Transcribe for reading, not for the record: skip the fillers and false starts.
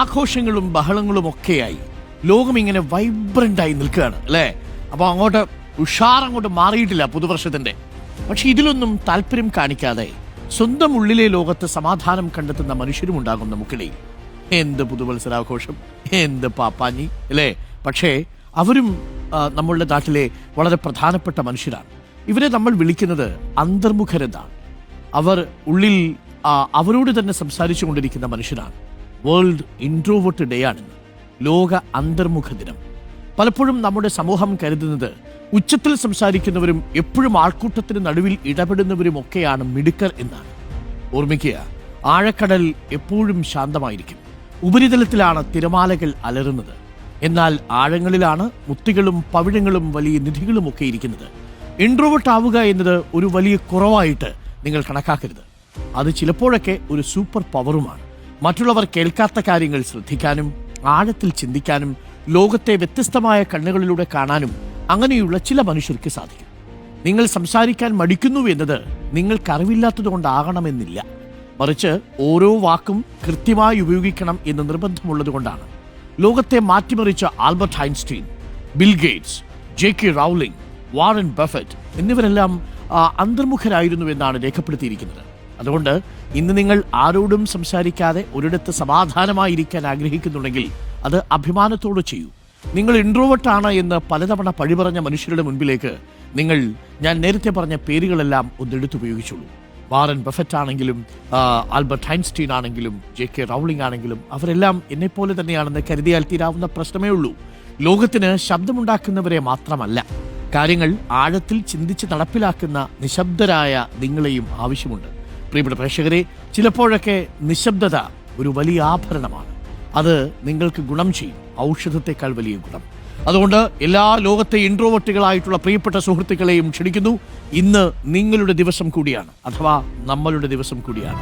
ആഘോഷങ്ങളും ബഹളങ്ങളും ഒക്കെയായി ലോകം ഇങ്ങനെ വൈബ്രൻ്റായി നിൽക്കുകയാണ് അല്ലേ? അപ്പോൾ അങ്ങോട്ട് ഉഷാറങ്ങോട്ട് മാറിയിട്ടില്ല പുതുവർഷത്തിൻ്റെ. പക്ഷെ ഇതിലൊന്നും താല്പര്യം കാണിക്കാതെ സ്വന്തം ഉള്ളിലെ ലോകത്ത് സമാധാനം കണ്ടെത്തുന്ന മനുഷ്യരും ഉണ്ടാകും നമുക്കിടയിൽ. എന്ത് പുതുവത്സരാഘോഷം, എന്ത് പാപ്പാഞ്ഞി അല്ലേ? പക്ഷേ അവരും നമ്മളുടെ നാട്ടിലെ വളരെ പ്രധാനപ്പെട്ട മനുഷ്യരാണ്. ഇവരെ നമ്മൾ വിളിക്കുന്നത് അന്തർമുഖരെന്നാണ്. അവർ ഉള്ളിൽ അവരോട് തന്നെ സംസാരിച്ചു കൊണ്ടിരിക്കുന്ന മനുഷ്യരാണ്. വേൾഡ് ഇൻട്രോവേർട്ട് ഡേ ആണെന്ന്, ലോക അന്തർമുഖ ദിനം. പലപ്പോഴും നമ്മുടെ സമൂഹം കരുതുന്നത് ഉച്ചത്തിൽ സംസാരിക്കുന്നവരും എപ്പോഴും ആൾക്കൂട്ടത്തിന് നടുവിൽ ഇടപെടുന്നവരും ഒക്കെയാണ് മിടുക്കർ എന്നാണ്. ഓർമ്മിക്കുക, ആഴക്കടൽ എപ്പോഴും ശാന്തമായിരിക്കും. ഉപരിതലത്തിലാണ് തിരമാലകൾ അലറുന്നത്. എന്നാൽ ആഴങ്ങളിലാണ് മുത്തുകളും പവിഴങ്ങളും വലിയ നിധികളും ഒക്കെ ഇരിക്കുന്നത്. ഇൻട്രോവേർട്ട് ആവുക എന്നത് ഒരു വലിയ കുറവായിട്ട് നിങ്ങൾ കണക്കാക്കരുത്. അത് ചിലപ്പോഴൊക്കെ ഒരു സൂപ്പർ പവറുമാണ്. മറ്റുള്ളവർ കേൾക്കാത്ത കാര്യങ്ങൾ ശ്രദ്ധിക്കാനും ആഴത്തിൽ ചിന്തിക്കാനും ലോകത്തെ വ്യത്യസ്തമായ കണ്ണുകളിലൂടെ കാണാനും അങ്ങനെയുള്ള ചില മനുഷ്യർക്ക് സാധിക്കും. നിങ്ങൾ സംസാരിക്കാൻ മടിക്കുന്നു എന്നത് നിങ്ങൾക്കറിവില്ലാത്തതുകൊണ്ടാകണമെന്നില്ല. മറിച്ച് ഓരോ വാക്കും കൃത്യമായി ഉപയോഗിക്കണം എന്ന് നിർബന്ധമുള്ളത് കൊണ്ടാണ്. ലോകത്തെ മാറ്റിമറിച്ച Albert Einstein, Bill Gates, J K. Rowling, Warren Buffett എന്നിവരെല്ലാം അന്തർമുഖരായിരുന്നു എന്നാണ് രേഖപ്പെടുത്തിയിരിക്കുന്നത്. അതുകൊണ്ട് ഇന്ന് നിങ്ങൾ ആരോടും സംസാരിക്കാതെ ഒരിടത്ത് സമാധാനമായിരിക്കാൻ ആഗ്രഹിക്കുന്നുണ്ടെങ്കിൽ അത് അഭിമാനത്തോടെ ചെയ്യൂ. നിങ്ങൾ ഇൻട്രോവേർട്ടാണ് എന്ന് പലതവണ പഴിപറഞ്ഞ മനുഷ്യരുടെ മുൻപിലേക്ക് നിങ്ങൾ ഞാൻ നേരത്തെ പറഞ്ഞ പേരുകളെല്ലാം ഒന്നെടുത്തുപയോഗിച്ചുള്ളൂ. വാറൻ ബഫറ്റ് ആണെങ്കിലും ആൽബർട്ട് ഐൻസ്റ്റീൻ ആണെങ്കിലും ജെ.കെ. റൗളിംഗ് ആണെങ്കിലും അവരെല്ലാം എന്നെപ്പോലെ തന്നെയാണെന്ന് കരുതിയാൽ തീരാവുന്ന പ്രശ്നമേ ഉള്ളൂ. ലോകത്തിന് ശബ്ദമുണ്ടാക്കുന്നവരെ മാത്രമല്ല, കാര്യങ്ങൾ ആഴത്തിൽ ചിന്തിച്ച് നടപ്പിലാക്കുന്ന നിശബ്ദരായ നിങ്ങളെയും ആവശ്യമുണ്ട്. പ്രിയപ്പെട്ട പ്രേക്ഷകരെ, ചിലപ്പോഴൊക്കെ നിശബ്ദത ഒരു വലിയ ആഭരണമാണ്. അത് നിങ്ങൾക്ക് ഗുണം ചെയ്യും, ഔഷധത്തെക്കാൾ വലിയ ഗുണം. അതുകൊണ്ട് എല്ലാ ലോകത്തെ ഇൻട്രോവേർട്ടുകളായിട്ടുള്ള പ്രിയപ്പെട്ട സുഹൃത്തുക്കളെയും ക്ഷണിക്കുന്നു. ഇന്ന് നിങ്ങളുടെ ദിവസം കൂടിയാണ്, അഥവാ നമ്മളുടെ ദിവസം കൂടിയാണ്.